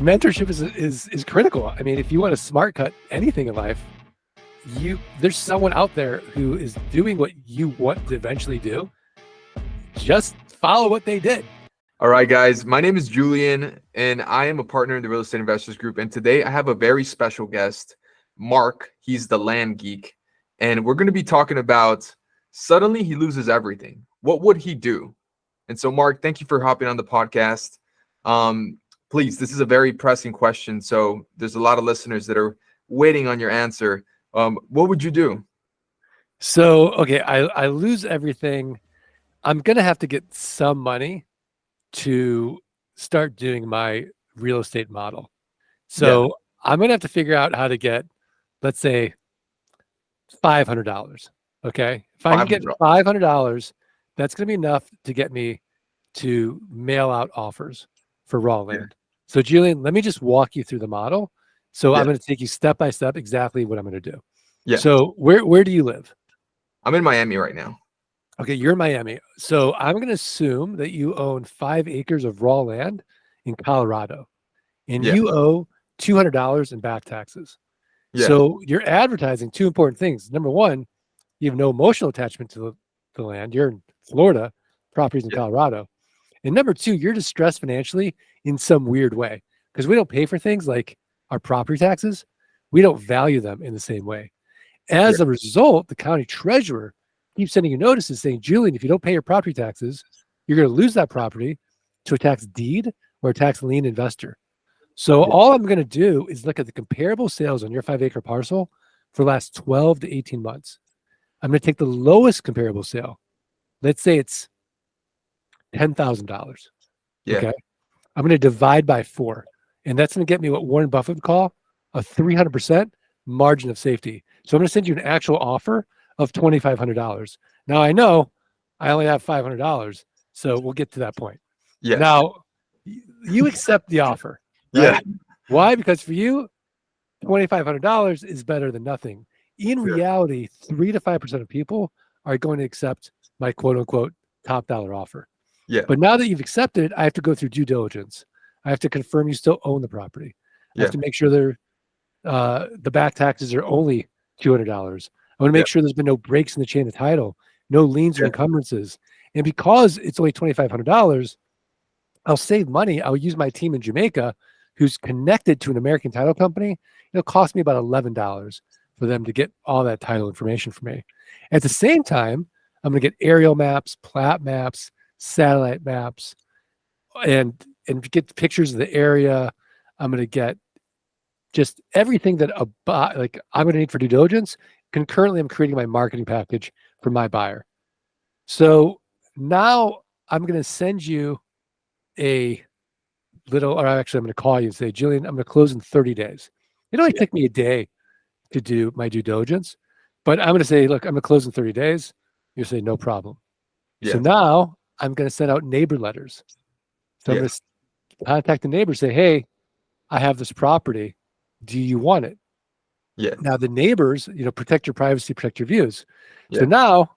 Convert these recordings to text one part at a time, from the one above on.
mentorship is critical. I mean, if you want to smart cut anything in life, there's someone out there who is doing what you want to eventually do. Just follow what they did. All right, guys, my name is Julian, and I am a partner in the Real Estate Investors Group. And today I have a very special guest, Mark. He's the land geek. And we're going to be talking about suddenly he loses everything. What would he do? And so, Mark, thank you for hopping on the podcast. Please, this is a very pressing question. So there's a lot of listeners that are waiting on your answer. What would you do? So, okay, I lose everything. I'm going to have to get some money to start doing my real estate model. So I'm going to have to figure out how to get, let's say, $500. Okay. If I can get $500, that's going to be enough to get me to mail out offers for raw land. So Julian, let me just walk you through the model. So I'm going to take you step by step exactly what I'm going to do. Yeah. So where do you live? I'm in Miami right now. Okay, you're in Miami. So I'm going to assume that you own 5 acres of raw land in Colorado, and you owe $200 in back taxes. So you're advertising 2 important things. Number one, you have no emotional attachment to the land. You're in Florida, properties in Colorado. And number 2, you're distressed financially in some weird way because we don't pay for things like our property taxes. We don't value them in the same way. As a result, the county treasurer keeps sending you notices saying, Julian, if you don't pay your property taxes, you're going to lose that property to a tax deed or a tax lien investor. So all I'm going to do is look at the comparable sales on your 5-acre parcel for the last 12 to 18 months. I'm going to take the lowest comparable sale. Let's say it's $10,000. Okay. I'm going to divide by 4. And that's going to get me what Warren Buffett would call a 300% margin of safety. So I'm going to send you an actual offer of $2,500. Now I know I only have $500, so we'll get to that point. Yeah. Now you accept the offer, right? Yeah. Why? Because for you, $2,500 is better than nothing. In reality, 3 to 5% of people are going to accept my quote unquote top dollar offer. Yeah. But now that you've accepted, I have to go through due diligence. I have to confirm you still own the property. I have to make sure the back taxes are only $200. I want to make sure there's been no breaks in the chain of title, no liens or encumbrances. And because it's only $2,500, I'll save money. I'll use my team in Jamaica who's connected to an American title company. It'll cost me about $11 for them to get all that title information for me. At the same time, I'm going to get aerial maps, plat maps, satellite maps, and get pictures of the area. I'm going to get just everything that I'm going to need for due diligence. Concurrently, I'm creating my marketing package for my buyer. So now I'm going to send you I'm going to call you and say, Julian, I'm going to close in 30 days. It only took me a day to do my due diligence, but I'm going to say, look, I'm going to close in 30 days. You say, no problem. So now I'm going to send out neighbor letters. So I'm going to contact the neighbor, say, hey, I have this property. Do you want it? Yeah. Now the neighbors, protect your privacy, protect your views. Yeah. So now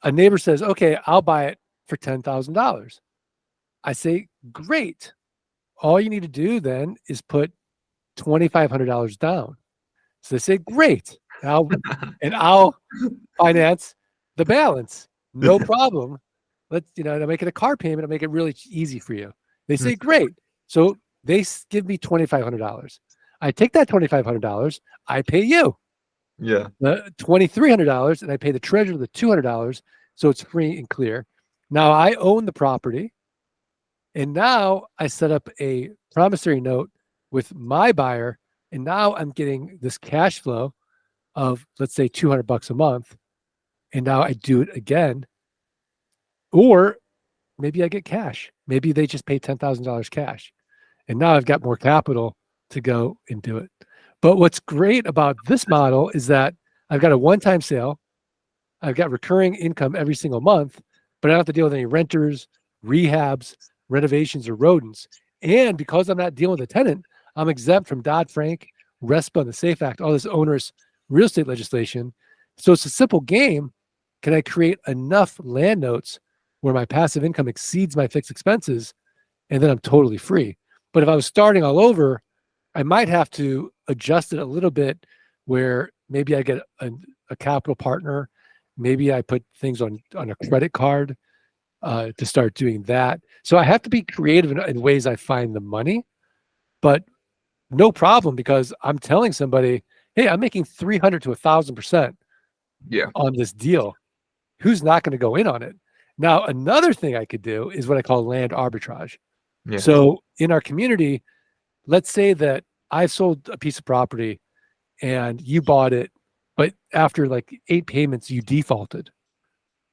a neighbor says, okay, I'll buy it for $10,000. I say, great. All you need to do then is put $2,500 down. So they say, great. I'll finance the balance. No problem. Let's, I'll make it a car payment. I'll make it really easy for you. They say, great. So they give me $2,500. I take that $2,500, I pay you. Yeah. The $2,300, and I pay the treasurer the $200, so it's free and clear. Now I own the property, and now I set up a promissory note with my buyer, and now I'm getting this cash flow of, let's say, $200 a month, and now I do it again. Or maybe I get cash. Maybe they just pay $10,000 cash, and now I've got more capital to go and do it. But what's great about this model is that I've got a one-time sale. I've got recurring income every single month, but I don't have to deal with any renters, rehabs, renovations, or rodents. And because I'm not dealing with a tenant, I'm exempt from Dodd-Frank, RESPA, and the SAFE Act, all this onerous real estate legislation. So it's a simple game. Can I create enough land notes where my passive income exceeds my fixed expenses, and then I'm totally free? But if I was starting all over, I might have to adjust it a little bit where maybe I get a capital partner. Maybe I put things on a credit card to start doing that. So I have to be creative in ways I find the money, but no problem, because I'm telling somebody, hey, I'm making 300 to 1,000% Yeah. on this deal. Who's not going to go in on it? Now, another thing I could do is what I call land arbitrage. Yeah. So in our community, let's say that I sold a piece of property and you bought it, but after like 8 payments, you defaulted.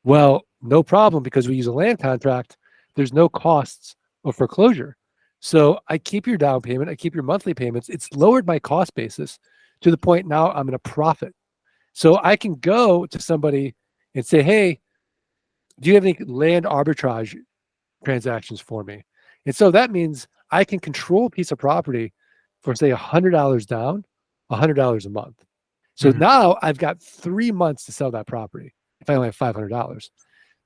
Well, no problem, because we use a land contract. There's no costs of foreclosure. So I keep your down payment, I keep your monthly payments. It's lowered my cost basis to the point now I'm in a profit. So I can go to somebody and say, hey, do you have any land arbitrage transactions for me? And so that means I can control a piece of property for, say, $100 down, $100 a month. So now I've got 3 months to sell that property if I only have $500.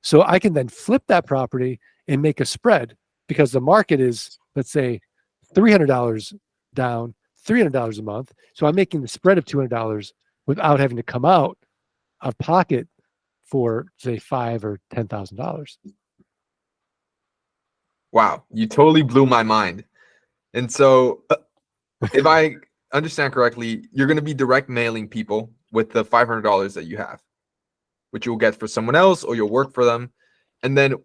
So I can then flip that property and make a spread, because the market is, let's say, $300 down, $300 a month. So I'm making the spread of $200 without having to come out of pocket for, say, $5,000 or $10,000. Wow, you totally blew my mind. And so, if I understand correctly, you're going to be direct mailing people with the $500 that you have, which you'll get for someone else, or you'll work for them. And then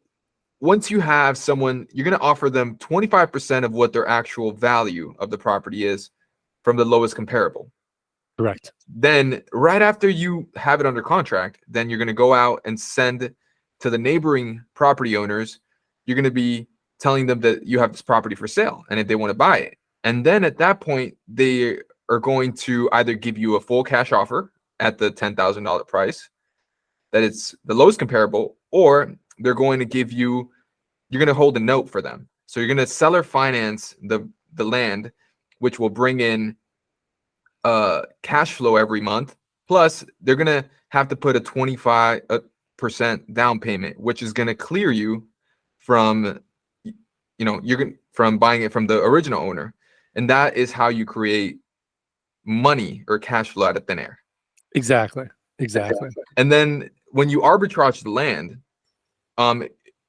once you have someone, you're going to offer them 25% of what their actual value of the property is from the lowest comparable. Correct. Then right after you have it under contract, then you're going to go out and send to the neighboring property owners. You're going to be telling them that you have this property for sale and if they want to buy it. And then at that point, they are going to either give you a full cash offer at the $10,000 price, that it's the lowest comparable, or they're going to give you, you're going to hold a note for them. So you're going to seller finance the land, which will bring in cash flow every month. Plus, they're going to have to put a 25% down payment, which is going to clear you from, from buying it from the original owner. And that is how you create money or cash flow out of thin air. Exactly. And then when you arbitrage the land,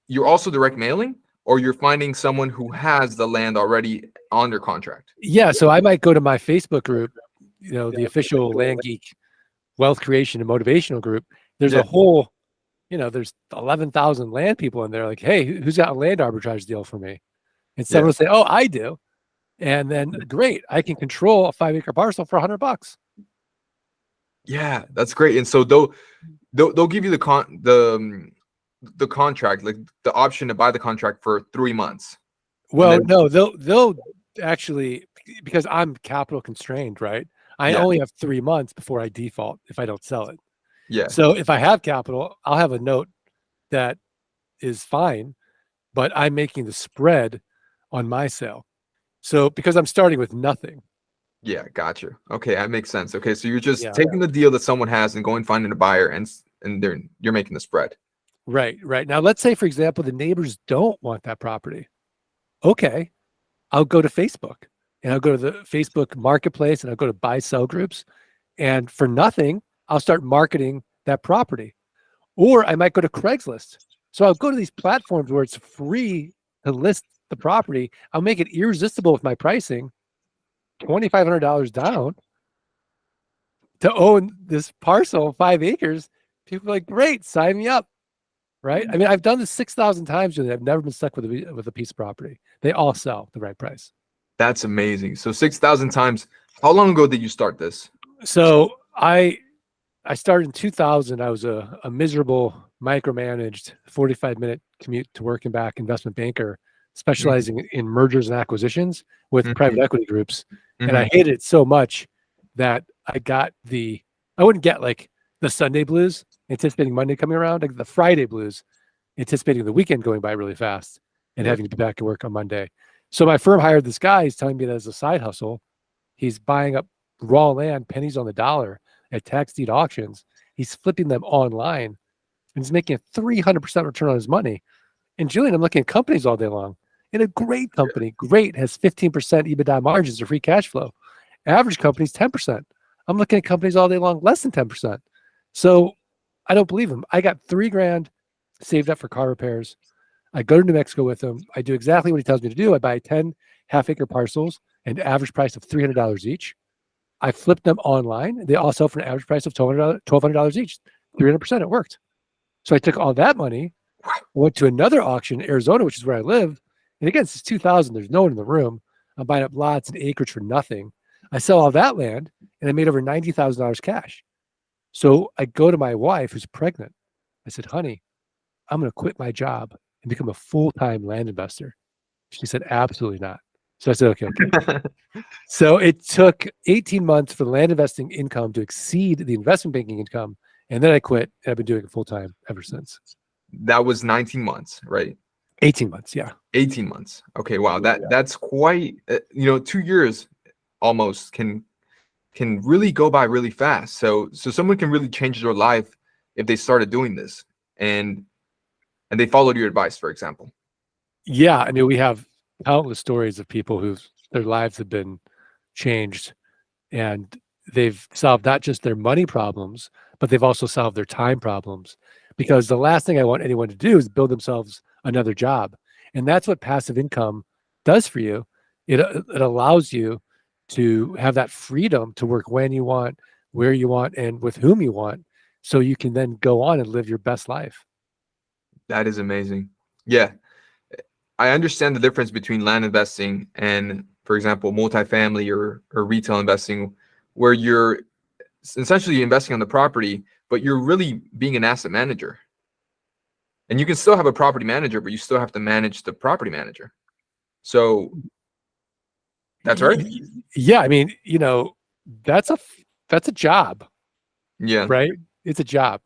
you're also direct mailing, or you're finding someone who has the land already under contract. Yeah. So I might go to my Facebook group, the official Land Geek Wealth Creation and Motivational group. There's a whole, there's 11,000 land people in there. Like, hey, who's got a land arbitrage deal for me? And someone will say, oh, I do. And then great, I can control a 5-acre parcel for $100. Yeah, that's great. And so they'll give you the contract, like the option to buy the contract for 3 months. Well, no, they'll actually, because I'm capital constrained, right? I only have 3 months before I default if I don't sell it. Yeah. So if I have capital, I'll have a note that is fine, but I'm making the spread on my sale. So because I'm starting with nothing. Yeah, gotcha. Okay, that makes sense. Okay, so you're just taking the deal that someone has and going finding a buyer, and you're making the spread. Right. Now, let's say, for example, the neighbors don't want that property. Okay, I'll go to Facebook, and I'll go to the Facebook marketplace, and I'll go to buy sell groups, and for nothing, I'll start marketing that property. Or I might go to Craigslist. So I'll go to these platforms where it's free to list the property. I'll make it irresistible with my pricing, $2,500 down to own this parcel, 5 acres. People are like, great, sign me up. Right? I mean, I've done this 6,000 times, and I've never been stuck with a piece of property. They all sell the right price. That's amazing. So 6,000 times. How long ago did you start this? So I started in 2000. I was a miserable, micromanaged 45-minute commute to work and back investment banker, specializing in mergers and acquisitions with private equity groups. And I hated it so much that I wouldn't get like the Sunday blues, anticipating Monday coming around, like the Friday blues, anticipating the weekend going by really fast and having to be back at work on Monday. So my firm hired this guy. He's telling me that as a side hustle, he's buying up raw land, pennies on the dollar at tax deed auctions. He's flipping them online, and he's making a 300% return on his money. And Julian, I'm looking at companies all day long, And a great company, great, has 15% EBITDA margins or free cash flow. Average company's 10%. I'm looking at companies all day long, less than 10%. So I don't believe him. I got $3,000 saved up for car repairs. I go to New Mexico with him. I do exactly what he tells me to do. I buy 10 half-acre parcels, an average price of $300 each. I flip them online. They all sell for an average price of $1,200 each. 300%, it worked. So I took all that money, went to another auction in Arizona, which is where I live. And again, this is 2000. There's no one in the room. I'm buying up lots and acreage for nothing. I sell all that land, and I made over $90,000 cash. So I go to my wife, who's pregnant. I said, honey, I'm going to quit my job and become a full-time land investor. She said, absolutely not. So I said, okay. So it took 18 months for the land investing income to exceed the investment banking income. And then I quit, and I've been doing it full-time ever since. That was 19 months, right? 18 months, yeah. 18 months. Okay, wow. That's quite, 2 years almost can really go by really fast. So someone can really change their life if they started doing this and they followed your advice, for example. Yeah, I mean, we have countless stories of people their lives have been changed, and they've solved not just their money problems, but they've also solved their time problems. Because the last thing I want anyone to do is build themselves another job. And that's what passive income does for you. It allows you to have that freedom to work when you want, where you want, and with whom you want, so you can then go on and live your best life. That is amazing. Yeah. I understand the difference between land investing and, for example, multifamily or retail investing, where you're essentially investing on the property, but you're really being an asset manager. And you can still have a property manager, but you still have to manage the property manager. So that's right. Yeah, I mean, that's a job. Yeah. Right? It's a job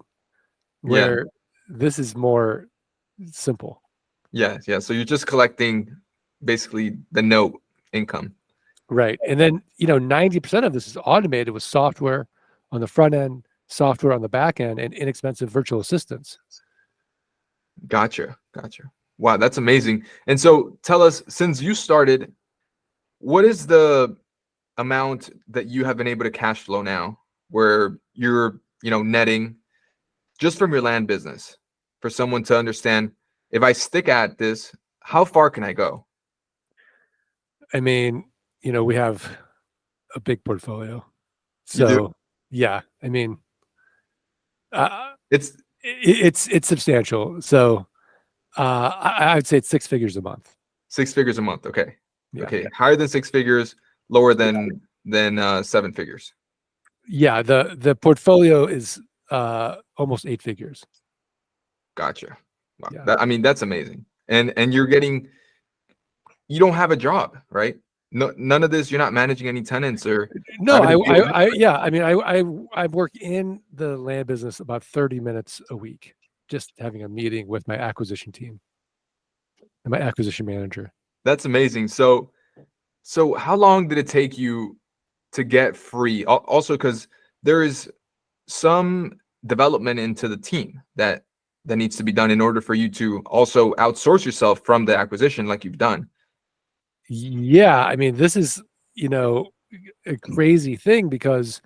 where this is more simple. Yeah. So you're just collecting basically the note income. Right. And then, 90% of this is automated with software on the front end, software on the back end, and inexpensive virtual assistants. Gotcha. Wow, that's amazing. And so tell us, since you started, what is the amount that you have been able to cash flow now where you're, netting just from your land business, for someone to understand, if I stick at this, how far can I go? I mean, we have a big portfolio. You do? So, yeah, I mean, It's it's substantial. So, I'd say it's 6 figures a month. 6 figures a month. Okay. Yeah. Okay. Higher than 6 figures, lower than 7 figures. Yeah. The portfolio is almost 8 figures. Gotcha. Wow. Yeah. That's amazing. And you don't have a job, right? No, none of this. You're not managing any tenants or. No, I work in the land business about 30 minutes a week, just having a meeting with my acquisition team and my acquisition manager. That's amazing. So how long did it take you to get free? Also, because there is some development into the team that needs to be done in order for you to also outsource yourself from the acquisition like you've done. Yeah, I mean, this is, a crazy thing, because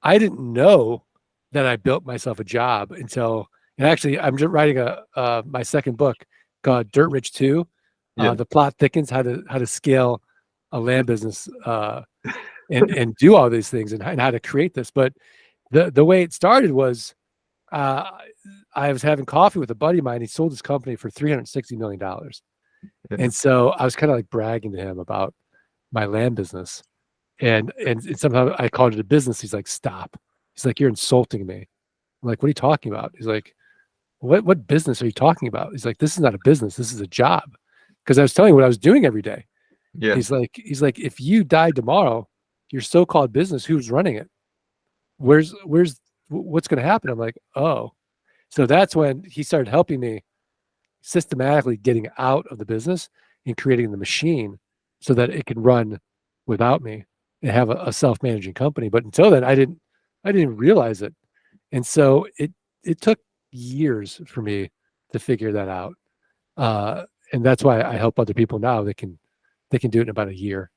I didn't know that I built myself a job until, and actually I'm just writing my second book called Dirt Rich 2. The plot thickens, how to scale a land business and do all these things and how to create this. But the way it started was I was having coffee with a buddy of mine. He sold his company for $360 million. And so I was kind of like bragging to him about my land business. And somehow I called it a business. He's like, stop. He's like, you're insulting me. I'm like, what are you talking about? He's like, what business are you talking about? He's like, this is not a business. This is a job. Because I was telling you what I was doing every day. Yeah. He's like, if you died tomorrow, your so-called business, who's running it? What's going to happen? I'm like, oh. So that's when he started helping me systematically getting out of the business and creating the machine so that it can run without me and have a self-managing company. But until then, I didn't realize it. And so it took years for me to figure that out. and that's why I help other people now. They can do it in about a year.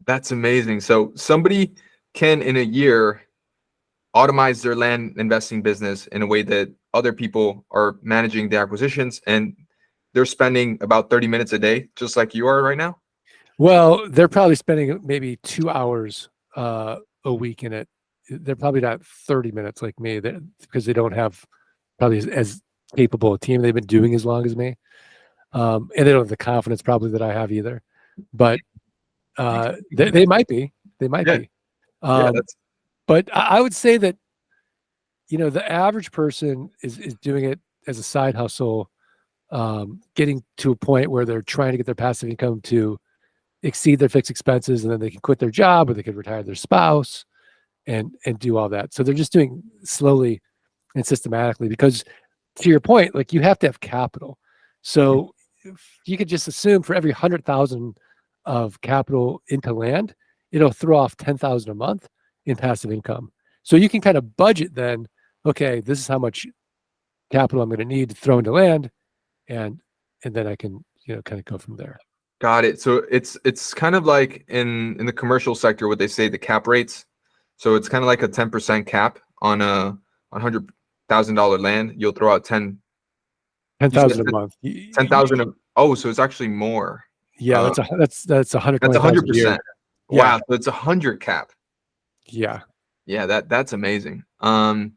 That's amazing. So somebody can in a year automate their land investing business in a way that other people are managing the acquisitions, and they're spending about 30 minutes a day, just like you are right now. Well, they're probably spending maybe 2 hours a week in it. They're probably not 30 minutes like me, because they don't have probably as capable a team. They've been doing as long as me, and they don't have the confidence probably that I have either. But they might be. They might Yeah, be. yeah, that's But I would say that, the average person is doing it as a side hustle, getting to a point where they're trying to get their passive income to exceed their fixed expenses, and then they can quit their job or they could retire their spouse and do all that. So they're just doing slowly and systematically, because to your point, like, you have to have capital. So if you could just assume for every 100,000 of capital into land, it'll throw off 10,000 a month in passive income. So you can kind of budget then, okay, this is how much capital I'm going to need to throw into land, and then I can, kind of go from there. got it. So it's kind of like in the commercial sector, what they say the cap rates. So it's kind of like a 10% cap on a $100,000 land. You'll throw out 10,000 a month. 10,000. Oh, so it's actually more. Yeah, Uh, that's that's 120,000 a year. 100%. Yeah. Wow, so it's 100 cap. Yeah. Yeah, that's amazing. And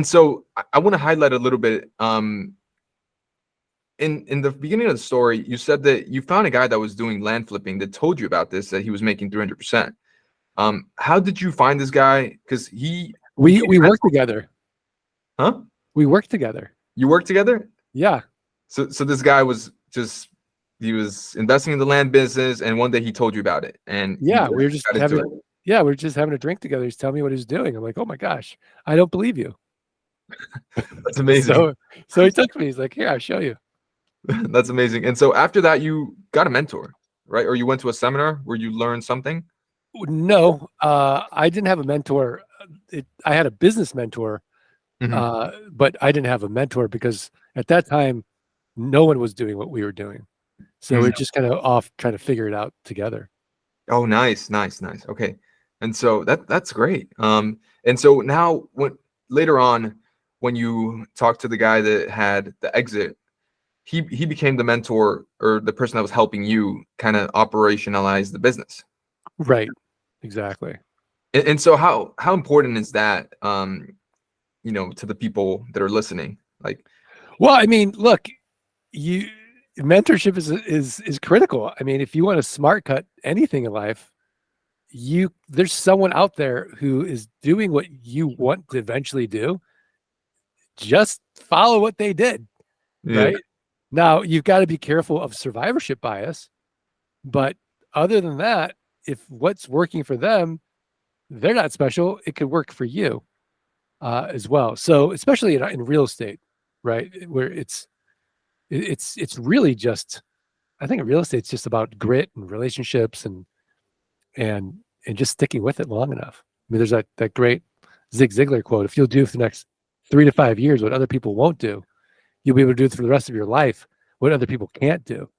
so I want to highlight a little bit. In the beginning of the story, you said that you found a guy that was doing land flipping that told you about this, that he was making 300%. How did you find this guy? Because we worked together. Huh? We worked together. You worked together? Yeah. So this guy was he was investing in the land business, and one day he told you about it. And Yeah, we were just got into it. we were just having a drink together. He's telling me what he's doing. I'm like, oh my gosh, I don't believe you. That's amazing. So he took me. He's like, here, I'll show you. That's amazing. And so after that, you got a mentor, right? Or you went to a seminar where you learned something? No, I didn't have a mentor. I had a business mentor, but I didn't have a mentor because at that time, no one was doing what we were doing. So we're just kind of off trying to figure it out together. Oh, nice. Okay. And so that's great. And so now later on, when you talked to the guy that had the exit, he became the mentor or the person that was helping you kind of operationalize the business. Right. Exactly. And so how important is that, to the people that are listening? Like, well, I mean, look, mentorship is critical. I mean, if you want to smart cut anything in life, there's someone out there who is doing what you want to eventually do. Just follow what they did. yeah. Right. Now, you've got to be careful of survivorship bias. But other than that, if what's working for them, they're not special, it could work for you as well. So especially in real estate, right, where it's really just, I think real estate's just about grit and relationships and just sticking with it long enough. I mean, there's that great Zig Ziglar quote: if you'll do for the next 3 to 5 years what other people won't do, you'll be able to do for the rest of your life what other people can't do.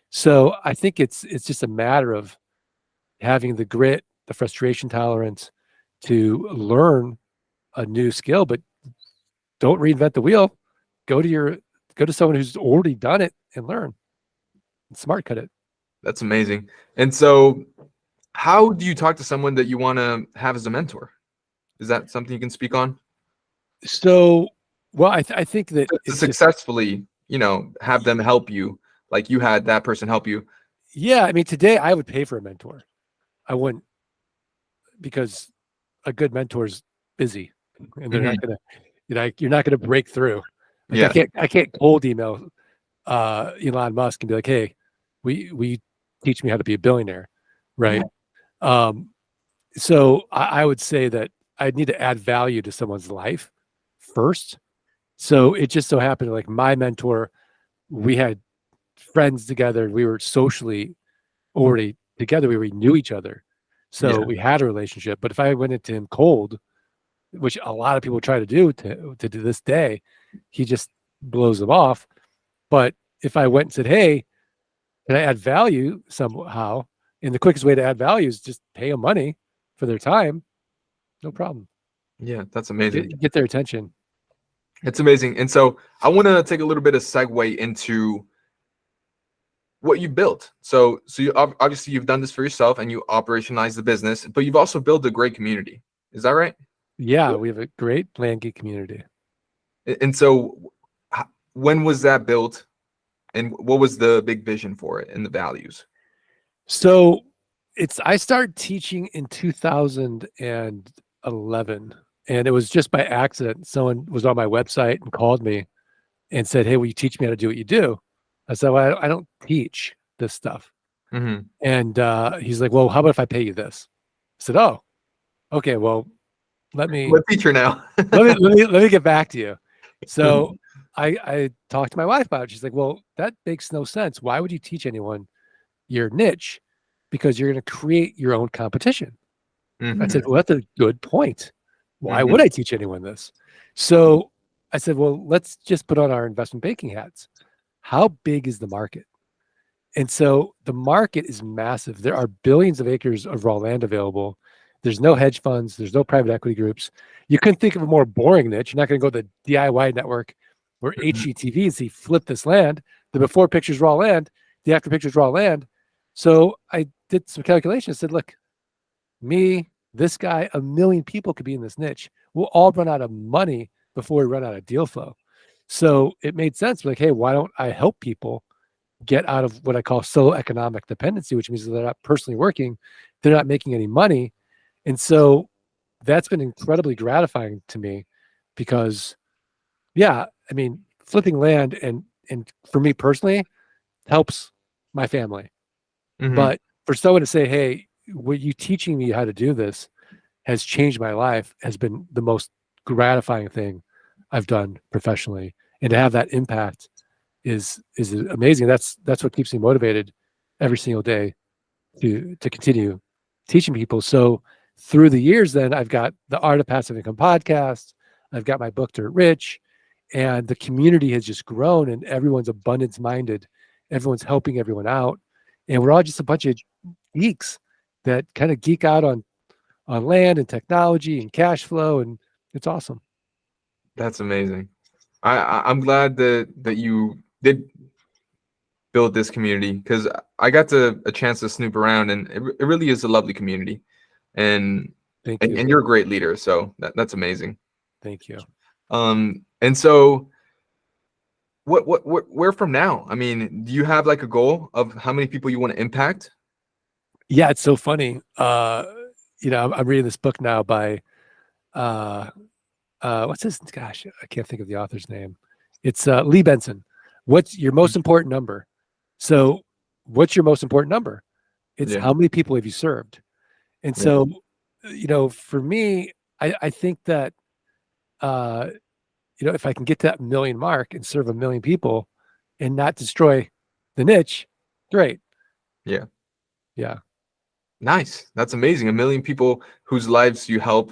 So I think it's just a matter of having the grit, the frustration tolerance to learn a new skill, but don't reinvent the wheel. Go to someone who's already done it and learn. And smart cut it. That's amazing. And so how do you talk to someone that you want to have as a mentor? Is that something you can speak on? So, well, I think that to successfully, have them help you, like you had that person help you. Yeah, I mean, today I would pay for a mentor. I wouldn't, because a good mentor is busy, and they're not gonna, you're not gonna break through. Like, Yeah. I can't cold email Elon Musk and be like, hey, we teach me how to be a billionaire, right? So I would say that I'd need to add value to someone's life first. So it just so happened, like, my mentor, we had friends together. We were socially already together. We already knew each other. So we had a relationship. But if I went into him cold, which a lot of people try to do to this day, he just blows them off. But if I went and said, hey, can I add value somehow? And the quickest way to add value is just pay them money for their time. No problem. Yeah, that's amazing. Get their attention. It's amazing. And so I want to take a little bit of segue into what you built. So you obviously you've done this for yourself and you operationalize the business, but you've also built a great community. Is that right? Yeah, we have a great Land Geek community. And so when was that built and what was the big vision for it and the values? So I started teaching in 2011, and it was just by accident. Someone was on my website and called me and said, hey, will you teach me how to do what you do? I said, well, I don't teach this stuff. Mm-hmm. And he's like, well, how about if I pay you this? I said, oh, okay, well, I'm a teacher now. let me get back to you. So I talked to my wife about it. She's like, well, that makes no sense. Why would you teach anyone your niche? Because you're going to create your own competition. Mm-hmm. I said, well, that's a good point. Why would I teach anyone this? So I said, well, let's just put on our investment banking hats. How big is the market? And so the market is massive. There are billions of acres of raw land available. There's no hedge funds. There's no private equity groups. You couldn't think of a more boring niche. You're not going to go to the DIY network or HGTV and see flip this land. The before picture's raw land. The after picture's raw land. So I did some calculations. Said, look, me, this guy, 1 million people could be in this niche. We'll all run out of money before we run out of deal flow. So it made sense. Like, hey, why don't I help people get out of what I call solo economic dependency, which means they're not personally working, they're not making any money. And so that's been incredibly gratifying to me because, yeah, I mean, flipping land and for me personally helps my family. Mm-hmm. But for someone to say, hey, what you teaching me how to do this has changed my life has been the most gratifying thing I've done professionally. And to have that impact is amazing. That's what keeps me motivated every single day to continue teaching people. So through the years, then I've got the Art of Passive Income podcast. I've got my book Dirt Rich, and the community has just grown and everyone's abundance minded. Everyone's helping everyone out. And we're all just a bunch of geeks that kind of geek out on land and technology and cash flow. And it's awesome. That's amazing. I'm glad that you did build this community because I got a chance to snoop around and it really is a lovely community. And thank you. And you're a great leader. So that's amazing. Thank you. And so where from now? I mean, do you have like a goal of how many people you want to impact? Yeah, it's so funny. I'm reading this book now by what's his, gosh, I can't think of the author's name. It's Lee Benson. What's your most important number? So what's your most important number? It's how many people have you served? And so, for me, I think that, if I can get to that 1 million mark and serve 1 million people and not destroy the niche, great. Yeah. Yeah. Nice. That's amazing. 1 million people whose lives you help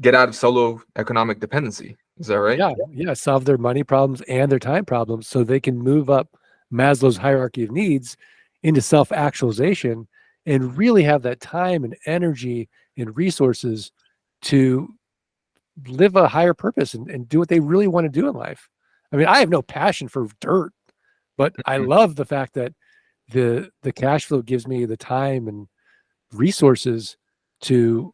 get out of solo economic dependency. Is that right? Yeah. Solve their money problems and their time problems so they can move up Maslow's hierarchy of needs into self-actualization and really have that time and energy and resources to live a higher purpose and do what they really want to do in life. I mean, I have no passion for dirt, but I love the fact that the cash flow gives me the time and resources to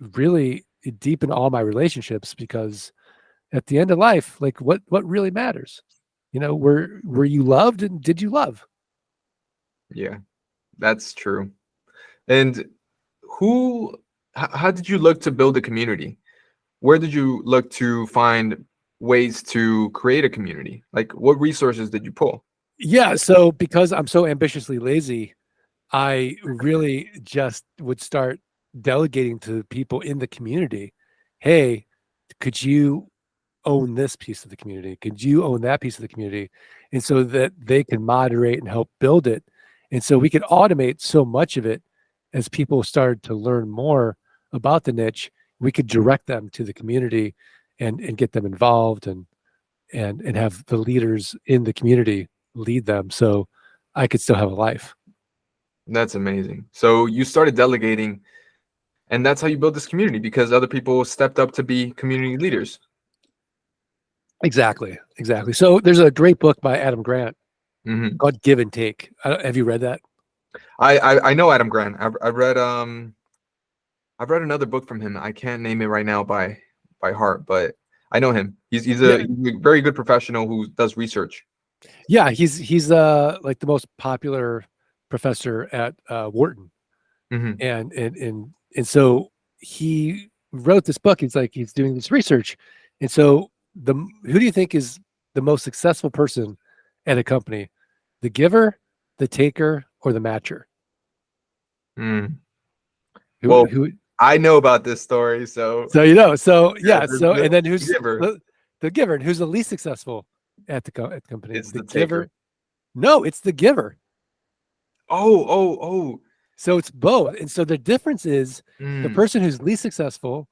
really deepen all my relationships, because at the end of life, like what really matters? Were you loved and did you love? Yeah, that's true. And how did you look to build a community? Where did you look to find ways to create a community? Like what resources did you pull? Yeah. So because I'm so ambitiously lazy, I really just would start delegating to people in the community. Hey, could you own this piece of the community? Could you own that piece of the community? And so that they can moderate and help build it. And so we could automate so much of it as people started to learn more about the niche. We could direct them to the community and get them involved. And and have the leaders in the community lead them, so I could still have a life. That's amazing. So you started delegating, and that's how you build this community because other people stepped up to be community leaders. Exactly. So there's a great book by Adam Grant Hmm. called Give and Take. Have you read that? I know Adam Grant. I've read another book from him. I can't name it right now by heart, but I know him. He's Yeah. a very good professional who does research. Yeah, he's like the most popular professor at Wharton, Hmm. and so he wrote this book. He's doing this research, and so who do you think is the most successful person at a company? The giver, the taker, or the matcher? Mm. Who Well, who? I know about this story, so So so yeah, yeah, so and then the who's giver the giver, and who's the least successful at the company? is The the giver? taker. No, it's the giver. Oh. So it's both. And so the difference is the Mm, person who's least successful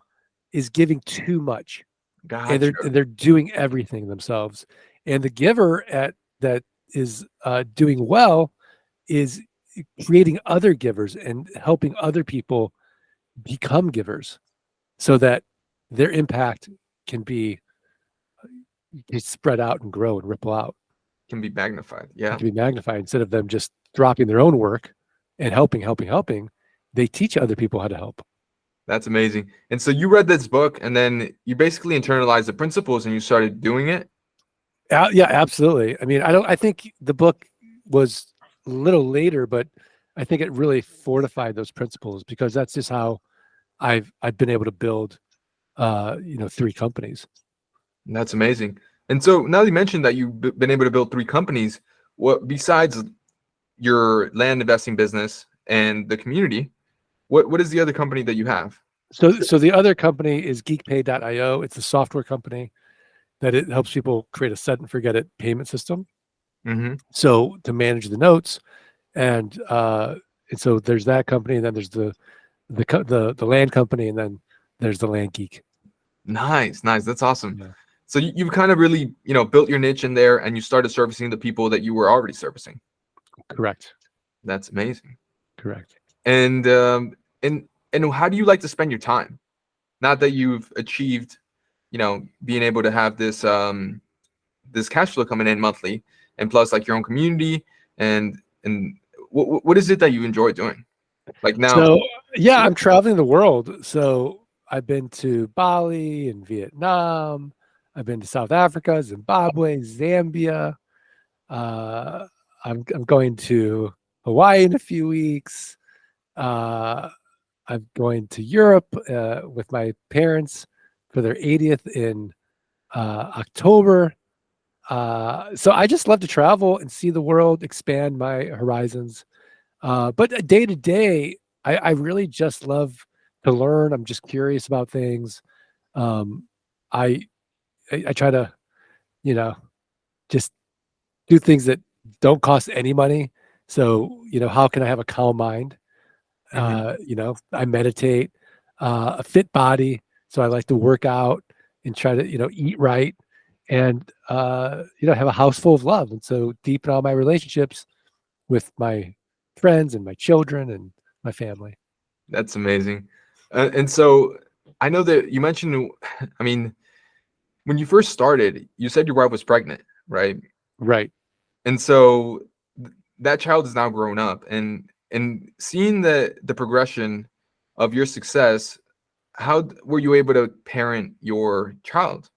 is giving too much, and gotcha. they're doing everything themselves. And the giver at that is doing well is creating other givers and helping other people become givers so that their impact can be spread out and grow and ripple out. Can be magnified. It Yeah, can be magnified instead of them just dropping their own work and helping. They teach other people how to help. that's amazing. And so you read this book, and then you basically internalized the principles, and you started doing it. Yeah, absolutely. I mean, I think the book was a little later, but I think it really fortified those principles because that's just how I've been able to build 3 companies. And that's amazing. And so now that you mentioned that you've been able to build 3 companies, what besides your land investing business and the community, what is the other company that you have? So the other company is geekpay.io. It's a software company that it helps people create a set and forget it payment system. Mm-hmm. So to manage the notes, and so there's that company, and then there's the land company, and then there's the land geek. Nice. That's awesome. Yeah. So you've kind of really, built your niche in there, and you started servicing the people that you were already servicing. Correct. That's amazing. Correct. And and how do you like to spend your time? Not that you've achieved, being able to have this cash flow coming in monthly, and plus like your own community, and what is it that you enjoy doing? Like now, So yeah, I'm traveling the world. So I've been to Bali and Vietnam. I've been to South Africa, Zimbabwe, Zambia. Uh, I'm going to Hawaii in a few weeks. Uh, I'm going to Europe with my parents for their 80th in October. So I just love to travel and see the world, expand my horizons. But day to day, I really just love to learn. I'm just curious about things. Um, I, I try to, you know, just do things that don't cost any money. So, how can I have a calm mind? mhm, I meditate, a fit body. So I like to work out and try to, eat right and, have a house full of love. And so deepen all my relationships with my friends and my children and my family. that's amazing. And so I know that you mentioned, I mean, when you first started, you said your wife was pregnant, right? Right. And so that child is now grown up, and seeing the progression of your success, how were you able to parent your child?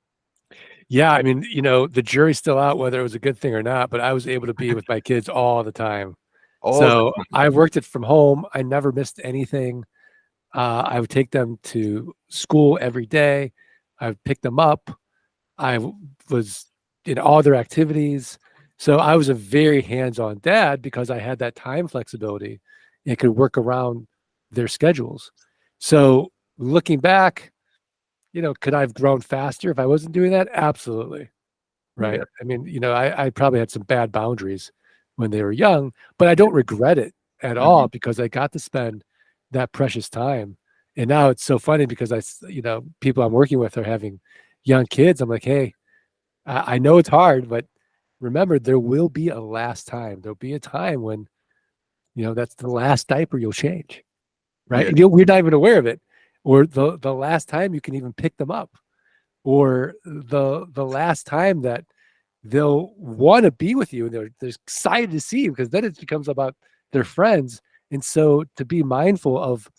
Yeah. I mean, the jury's still out whether it was a good thing or not, but I was able to be with my kids all the time. All the So I worked it from home. I never missed anything. I would take them to school every day. I would pick them up. Was in all their activities. So I was a very hands-on dad because I had that time flexibility and could work around their schedules. So looking back, could I have grown faster if I wasn't doing that? Absolutely. Right. Yeah. I mean, I probably had some bad boundaries when they were young, but I don't regret it at all Mhm. because I got to spend that precious time. And now it's so funny because people I'm working with are having young kids. I'm like, hey, I know it's hard, but remember, there will be a last time. There'll be a time when, that's the last diaper you'll change, right? Yeah. And we're not even aware of it, or the last time you can even pick them up, or the last time that they'll want to be with you and they're excited to see you, because then it becomes about their friends. And so to be mindful of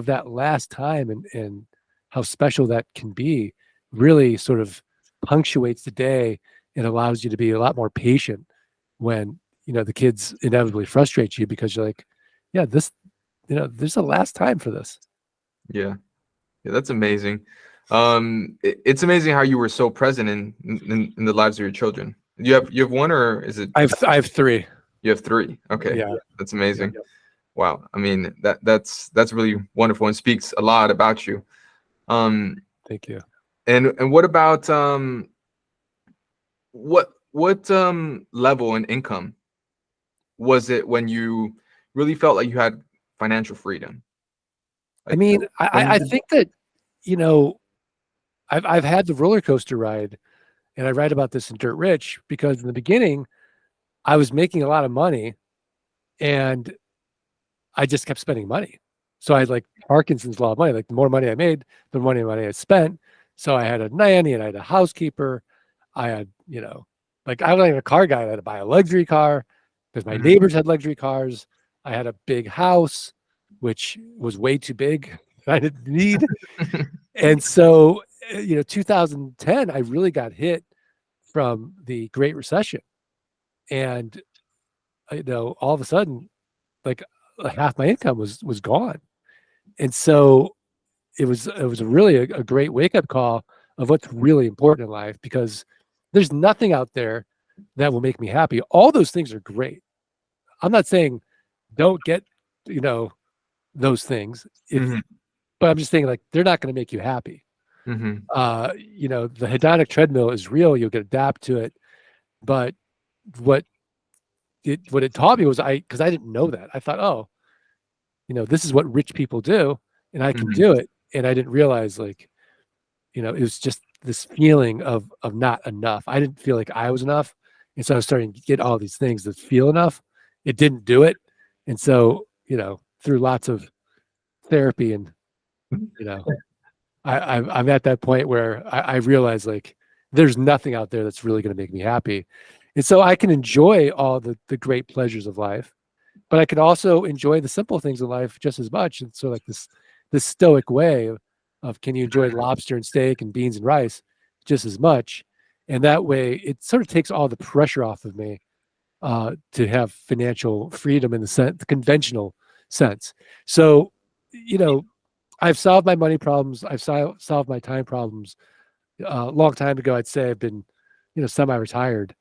that last time and how special that can be really sort of punctuates the day and allows you to be a lot more patient when the kids inevitably frustrate you, because you're like, yeah, this, there's a last time for this. Yeah. Yeah, that's amazing. It's amazing how you were so present in the lives of your children. You have one, or is it? I have three. You have three. Okay, Yeah. that's amazing. Wow. I mean, that's really wonderful and speaks a lot about you. Thank you. And what about what level and income was it when you really felt like you had financial freedom? I mean, when I did- think that, you know, I've had the roller coaster ride, and I write about this in Dirt Rich, because in the beginning I was making a lot of money and I just kept spending money. So I had like Parkinson's law of money. Like the more money I made, the more money I spent. So I had a nanny and I had a housekeeper. I had, like I wasn't even a car guy. I had to buy a luxury car because my Mhm. neighbors had luxury cars. I had a big house, which was way too big. I didn't need. And so, 2010, I really got hit from the Great Recession. And, all of a sudden, like half my income was gone. And so it was really a great wake up call of what's really important in life, because there's nothing out there that will make me happy. All those things are great. I'm not saying don't get, you know, those things, Mhm. but I'm just saying, like, they're not going to make you happy. Mhm. The hedonic treadmill is real. You'll get adapt to it. But what what it taught me was, because I didn't know that. I thought, oh, this is what rich people do and I can Mhm. do it. And I didn't realize, like, it was just this feeling of not enough. I didn't feel like I was enough. And so I was starting to get all these things that feel enough. It didn't do it. And so, through lots of therapy and, you know, I'm at that point where I realize, like, there's nothing out there that's really going to make me happy. And so I can enjoy all the great pleasures of life, but I could also enjoy the simple things in life just as much. And so, like, this stoic way of can you enjoy lobster and steak and beans and rice just as much? And that way it sort of takes all the pressure off of me to have financial freedom in the conventional sense. So, you know, I've solved my money problems. I've solved my time problems. A long time ago, I'd say I've been, semi-retired,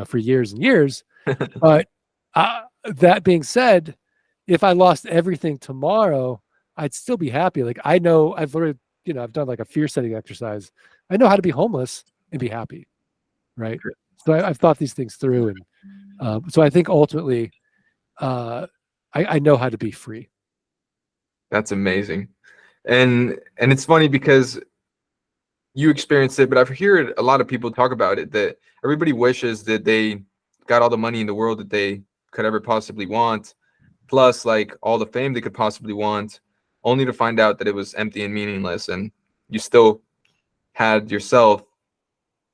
for years and years. But that being said, if I lost everything tomorrow, I'd still be happy. Like, I know I've already, I've done like a fear setting exercise. I know how to be homeless and be happy, right? So I've thought these things through, and so I think ultimately, uh, I know how to be free. That's amazing. And it's funny because you experienced it, but I've heard a lot of people talk about it, that everybody wishes that they got all the money in the world that they could ever possibly want, plus like all the fame they could possibly want, only to find out that it was empty and meaningless, and you still had yourself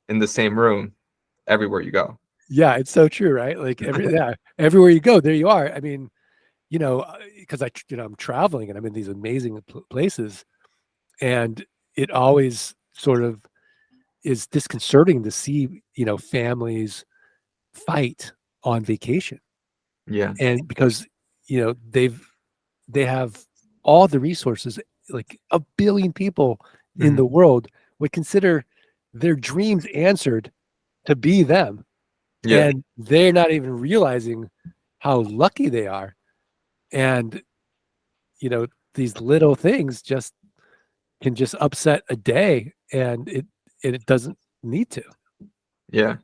in the same room everywhere you go. Yeah, it's so true, right? Like everywhere you go, there you are. I mean, because I'm traveling and I'm in these amazing places, and it always sort of is disconcerting to see, families fight on vacation. Yeah. And because, they have all the resources, like a billion people in Mhm. the world would consider their dreams answered to be them. Yeah. And they're not even realizing how lucky they are. And, these little things just can just upset a day, and it doesn't need to. Yeah.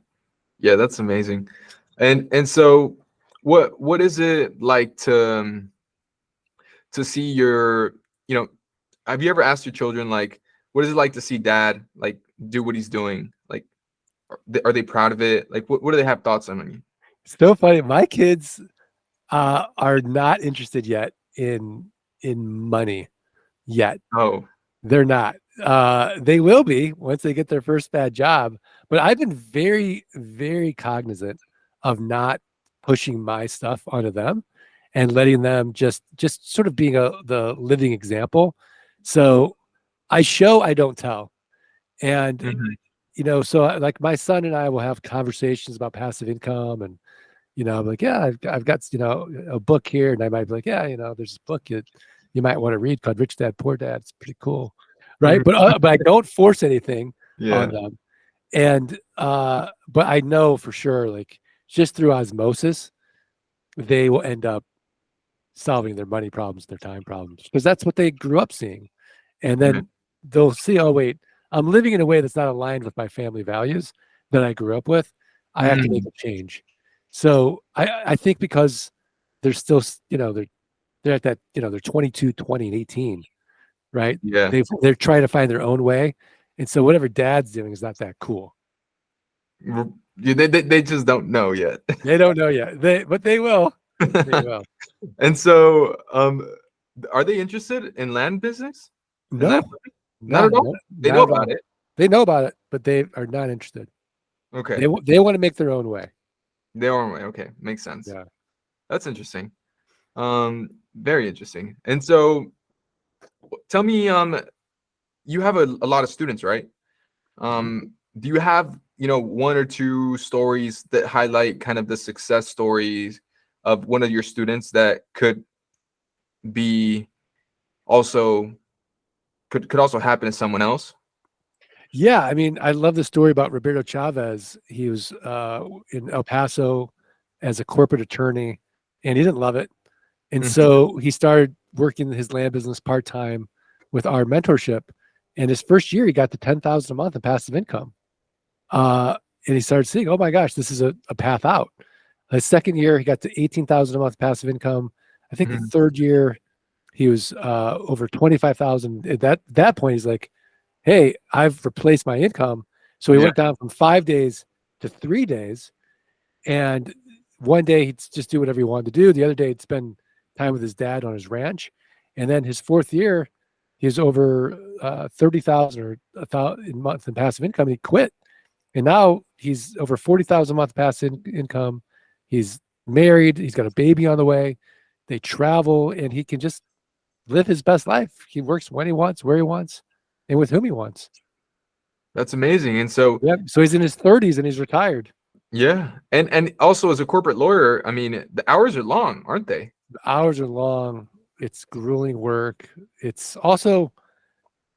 Yeah, that's amazing. And so what is it like to see your, you know, have you ever asked your children, like, what is it like to see dad like do what he's doing? Like, Are they proud of it? Like, what do they have thoughts on you? So funny. My kids are not interested yet in money yet. Oh, They're not. They will be once they get their first bad job. But I've been very, very cognizant of not pushing my stuff onto them and letting them just sort of being the living example. So I show, I don't tell. And mhm. so like my son and I will have conversations about passive income, and I'm like, yeah, I've got a book here, and I might be like, yeah, there's this book you might want to read called Rich Dad Poor Dad. It's pretty cool, right? Mhm. But I don't force anything on Yeah. them, and but I know for sure, like just through osmosis, they will end up solving their money problems, their time problems, because that's what they grew up seeing. And Yeah. then they'll see, oh, wait, I'm living in a way that's not aligned with my family values that I grew up with. I have to make Mm. a change. So I think because they're still, they're at that, they're 22, 20, and 18, right? Yeah. They're trying to find their own way. And so whatever dad's doing is not that cool. Yeah, they just don't know yet. They don't know yet. But they will. They will. And so, are they interested in land business? In land? No, Not at all. no, They know not at about all. it. They know about it, but they are not interested. Okay. They want to make their own way. They are. Okay. Makes sense. Yeah. That's interesting. Very interesting. And so, tell me, you have a lot of students, right? Do you have, one or two stories that highlight kind of the success stories of one of your students that could be also could also happen to someone else? Yeah, I mean, I love the story about Roberto Chavez. He was in El Paso as a corporate attorney, and he didn't love it. And Mhm. so he started working his land business part-time with our mentorship. And his first year, he got to 10,000 a month in passive income. And he started seeing, oh my gosh, this is a path out. His second year, he got to 18,000 a month passive income. I think the Mhm. third year, he was over 25,000. At that point, he's like, hey, I've replaced my income. So he Yeah. went down from 5 days to 3 days. And one day he'd just do whatever he wanted to do. The other day he'd spend time with his dad on his ranch. And then his fourth year, he was over 30,000 or 1,000 a month in passive income. And he quit. And now he's over 40,000 a month passive income. He's married. He's got a baby on the way. They travel, and he can just live his best life. He works when he wants, where he wants, and with whom he wants. That's amazing. And so, Yeah. So he's in his 30s and he's retired. yeah. And also as a corporate lawyer, I mean, the hours are long, aren't they? The hours are long. It's grueling work. It's also,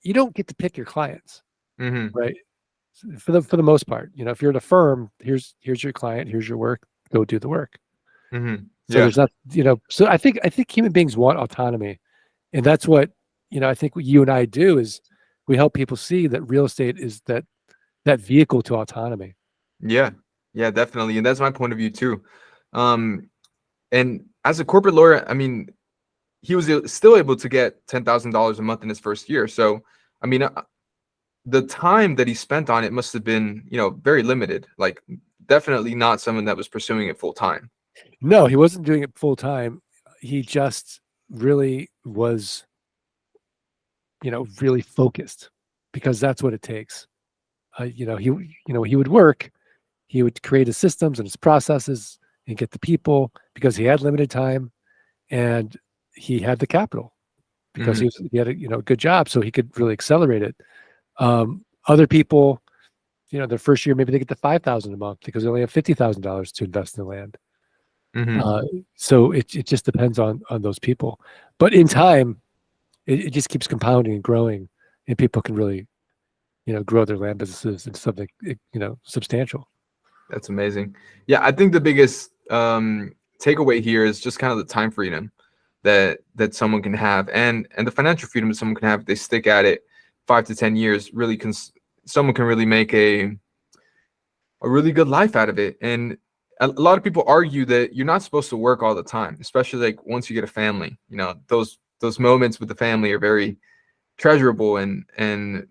you don't get to pick your clients, Hmm. right? For the most part, if you're at a firm, here's your client, here's your work, go do the work. Hmm. So Yeah. there's not, so I think human beings want autonomy. And that's what, I think what you and I do is we help people see that real estate is that vehicle to autonomy. Yeah. Yeah, definitely. And that's my point of view too. Um, and as a corporate lawyer, I mean, he was still able to get $10,000 a month in his first year. So, I mean, the time that he spent on it must have been, very limited. Like, definitely not someone that was pursuing it full time. No, he wasn't doing it full time. He just really was, really focused, because that's what it takes. He would work, he would create his systems and his processes and get the people, because he had limited time, and he had the capital because Hmm. he had a good job, so he could really accelerate it. Other people, their first year, maybe they get to 5,000 a month because they only have $50,000 to invest in the land. Hmm. So it just depends on those people, but in time, it just keeps compounding and growing, and people can really, grow their land businesses into something, substantial. That's amazing. Yeah, I think the biggest takeaway here is just kind of the time freedom that someone can have, and the financial freedom that someone can have if they stick at it 5 to 10 years. Really, someone can really make a really good life out of it. And a lot of people argue that you're not supposed to work all the time, especially like once you get a family. Those moments with the family are very treasurable, and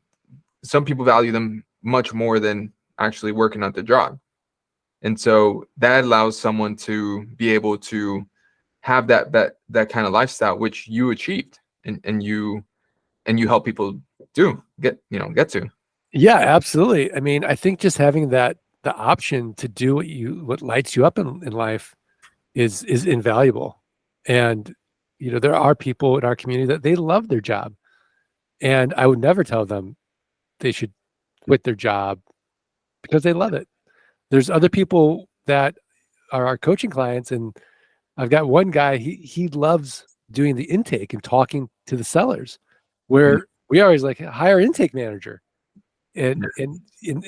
some people value them much more than actually working at their job. And so that allows someone to be able to have that kind of lifestyle, which you achieved, and you help people get to. Yeah, absolutely. I mean, I think just having the option to do what lights you up in life is invaluable. And there are people in our community that they love their job, and I would never tell them they should quit their job because they love it. There's other people that are our coaching clients, and I've got one guy, he loves doing the intake and talking to the sellers, where we always like hire an intake manager and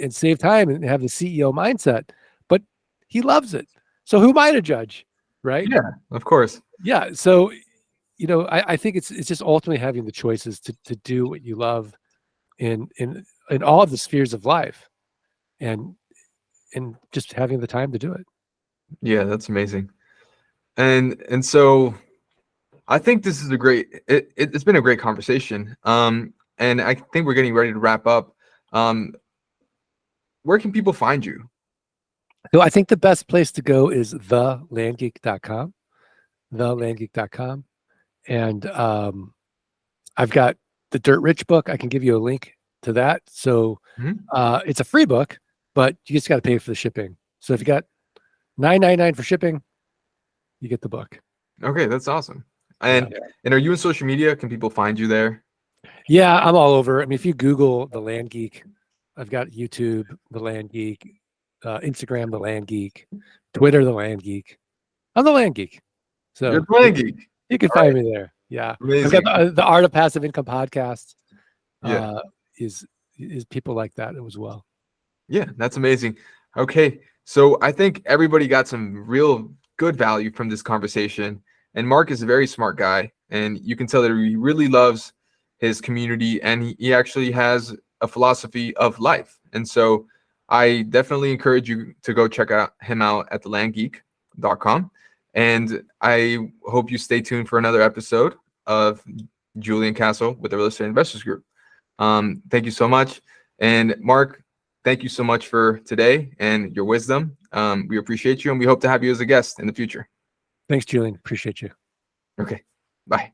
save time and have the CEO mindset, but he loves it. So who am I to judge, right? Yeah, of course. Yeah. So, I think it's just ultimately having the choices to do what you love in all of the spheres of life, and just having the time to do it. Yeah, that's amazing. And so I think this is it's been a great conversation. And I think we're getting ready to wrap up. Where can people find you? So I think the best place to go is thelandgeek.com, thelandgeek.com. And I've got the Dirt Rich book. I can give you a link to that. So it's a free book, but you just got to pay for the shipping. So if you got $9.99 for shipping, you get the book. Okay, that's awesome. And are you in social media? Can people find you there? Yeah, I'm all over. I mean, if you Google The Land Geek, I've got YouTube, The Land Geek, Instagram, The Land Geek, Twitter, The Land Geek. I'm The Land Geek. So you're The Land Geek. You can find me there. Yeah. Amazing. I've got the Art of Passive Income podcast. Yeah. Is people like that as well. Yeah, that's amazing. Okay. So I think everybody got some real good value from this conversation. And Mark is a very smart guy. And you can tell that he really loves his community, and he actually has a philosophy of life. And so I definitely encourage you to go check him out at thelandgeek.com. And I hope you stay tuned for another episode of Julian Castle with the Real Estate Investors Group. Thank you so much. And Mark, thank you so much for today and your wisdom. We appreciate you, and we hope to have you as a guest in the future. Thanks, Julian. Appreciate you. Okay. Bye.